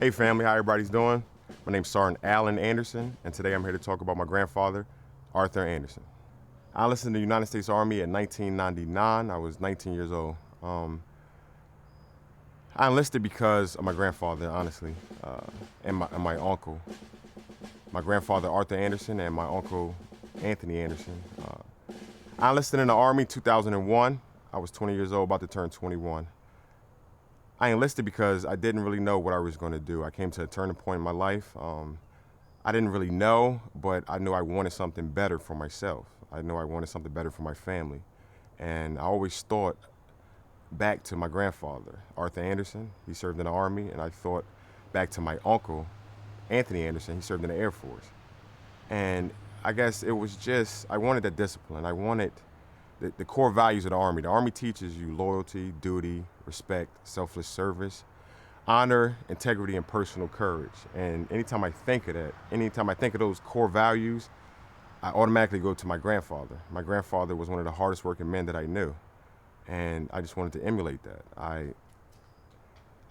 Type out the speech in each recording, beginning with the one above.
Hey family, how everybody's doing? My name's Sergeant Alan Anderson, and today I'm here to talk about my grandfather, Arthur Anderson. I enlisted in the United States Army in 1999. I was 19 years old. I enlisted because of my grandfather, honestly, and my uncle. My grandfather, Arthur Anderson, and my uncle, Anthony Anderson. I enlisted in the Army 2001. I was 20 years old, about to turn 21. I enlisted because I didn't really know what I was going to do. I came to a turning point in my life. I didn't really know, but I knew I wanted something better for myself. I knew I wanted something better for my family. And I always thought back to my grandfather, Arthur Anderson. He served in the Army, and I thought back to my uncle, Anthony Anderson. He served in the Air Force. And I guess it was just, I wanted that discipline. I wanted the core values of the Army. The Army teaches you loyalty, duty, respect, selfless service, honor, integrity, and personal courage. And anytime I think of that, anytime I think of those core values, I automatically go to my grandfather. My grandfather was one of the hardest working men that I knew. And I just wanted to emulate that. I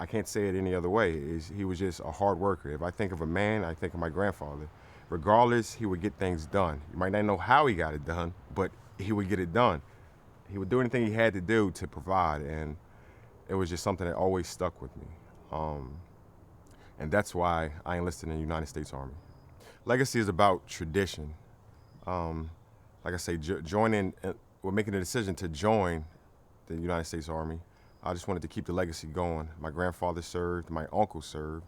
can't say it any other way. He was just a hard worker. If I think of a man, I think of my grandfather. Regardless, he would get things done. You might not know how he got it done, but he would get it done. He would do anything he had to do to provide, and it was just something that always stuck with me. And that's why I enlisted in the United States Army. Legacy is about tradition. Like I say, joining, we're making a decision to join the United States Army. I just wanted to keep the legacy going. My grandfather served, my uncle served,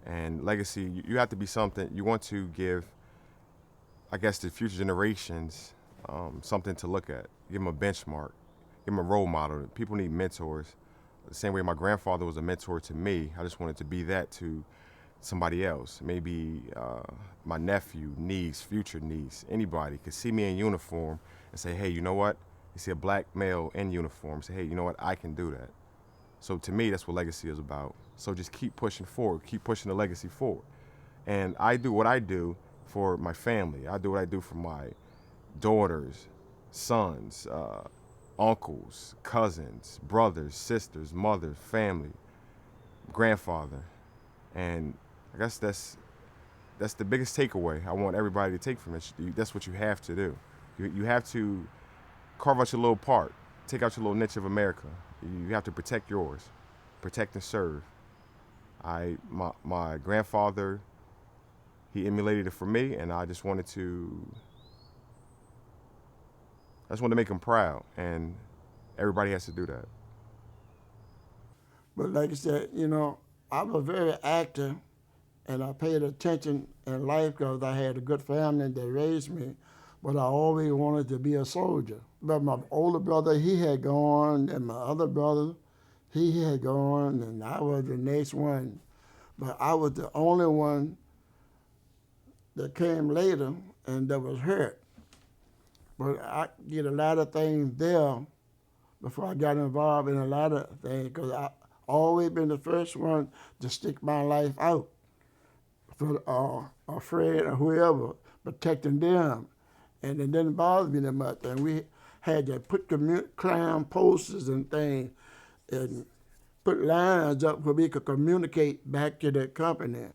and legacy, you have to be something, you want to give, I guess, the future generations something to look at. Give them a benchmark, give them a role model. People need mentors. The same way my grandfather was a mentor to me, I just wanted to be that to somebody else. Maybe my nephew, niece, future niece, anybody could see me in uniform and say, hey, you know what? You see a black male in uniform, say, hey, you know what? I can do that. So to me, that's what legacy is about. So just keep pushing forward, keep pushing the legacy forward. And I do what I do for my family. I do what I do for my daughters, sons, uncles, cousins, brothers, sisters, mothers, family, grandfather. And I guess that's the biggest takeaway I want everybody to take from it. That's what you have to do. You have to carve out your little part, take out your little niche of America. You have to protect yours, protect and serve. My grandfather, he emulated it for me, and I just wanted to make him proud, and everybody has to do that. But like I said, I was very active and I paid attention in life because I had a good family that raised me. But I always wanted to be a soldier. But my older brother, he had gone, and my other brother, he had gone, and I was the next one. But I was the only one that came later and that was hurt. But I did a lot of things there before I got involved in a lot of things because I always been the first one to stick my life out for a friend or whoever, protecting them. And it didn't bother me that much. And we had to climb posters and things and put lines up where we could communicate back to the company.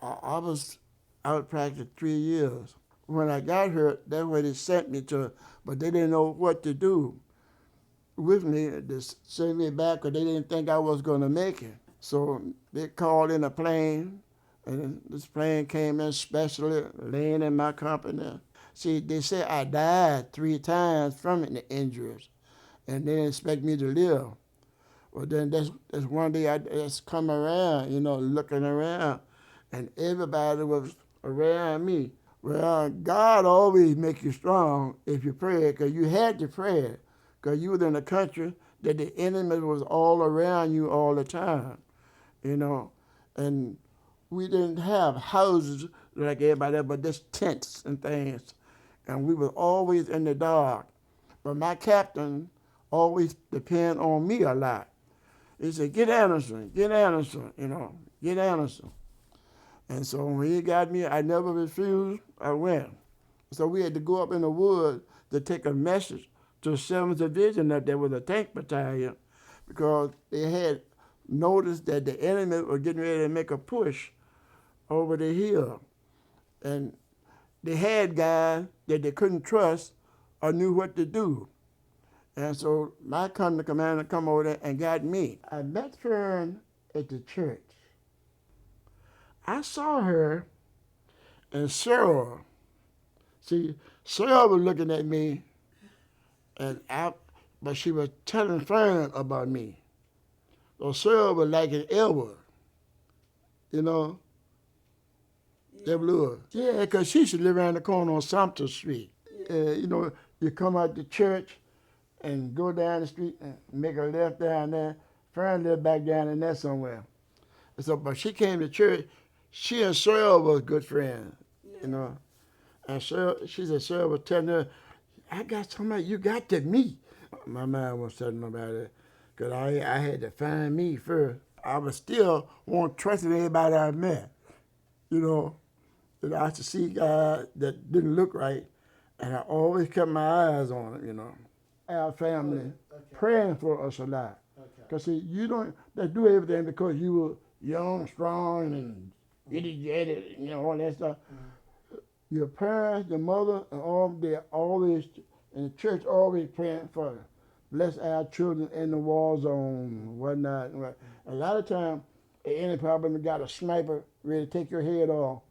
I was out practice 3 years. When I got hurt, that's where they sent me to, but they didn't know what to do with me to send me back because they didn't think I was going to make it. So they called in a plane, and this plane came in specially, laying in my company. See, they said I died 3 times from the injuries, and they didn't expect me to live. Well, then that's one day I just come around, looking around, and everybody was around me. Well, God always makes you strong if you pray, because you had to pray, because you was in a country that the enemy was all around you all the time, and we didn't have houses like everybody else, but just tents and things, and we were always in the dark. But my captain always depend on me a lot. He said, get Anderson, get Anderson. And so when he got me, I never refused, I went. So we had to go up in the woods to take a message to the 7th Division that there was a tank battalion because they had noticed that the enemy was getting ready to make a push over the hill. And they had guys that they couldn't trust or knew what to do. And so my company commander come over there and got me. I met Fern at the church. I saw her and Sarah. See, Sarah was looking at me, but she was telling Fern about me. So Sarah was like an Edward, you know, Edward. Yeah, because she used to live around the corner on Sumter Street. You know, you come out the church and go down the street and make a left down there. Fern lived back down in there somewhere. So, but she came to church. She and Sarah was good friends, you know. And Sarah, she said, Sarah was telling her, I got somebody you got to meet. My mind was telling about it, because I had to find me first. I was still won't trust anybody I met, you know. And I used to see guys that didn't look right, and I always kept my eyes on them, you know. Our family praying for us a lot. Because see, you don't do everything because you were young, strong, and energetic, you know, all that stuff. Your parents, your mother, and all, they always, and the church always praying for us. Bless our children in the war zone, whatnot. A lot of times, any problem, got a sniper ready to take your head off.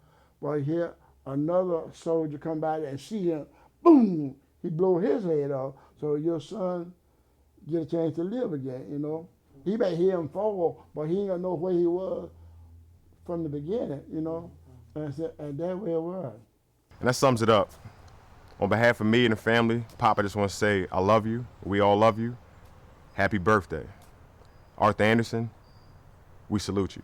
Well, here, another soldier come by and see him, boom, he blow his head off. So your son get a chance to live again, you know. He may hear him fall, but he ain't gonna know where he was from the beginning, you know. And that way it was. And that sums it up. On behalf of me and the family, Pop, I just want to say I love you. We all love you. Happy birthday. Arthur Anderson, we salute you.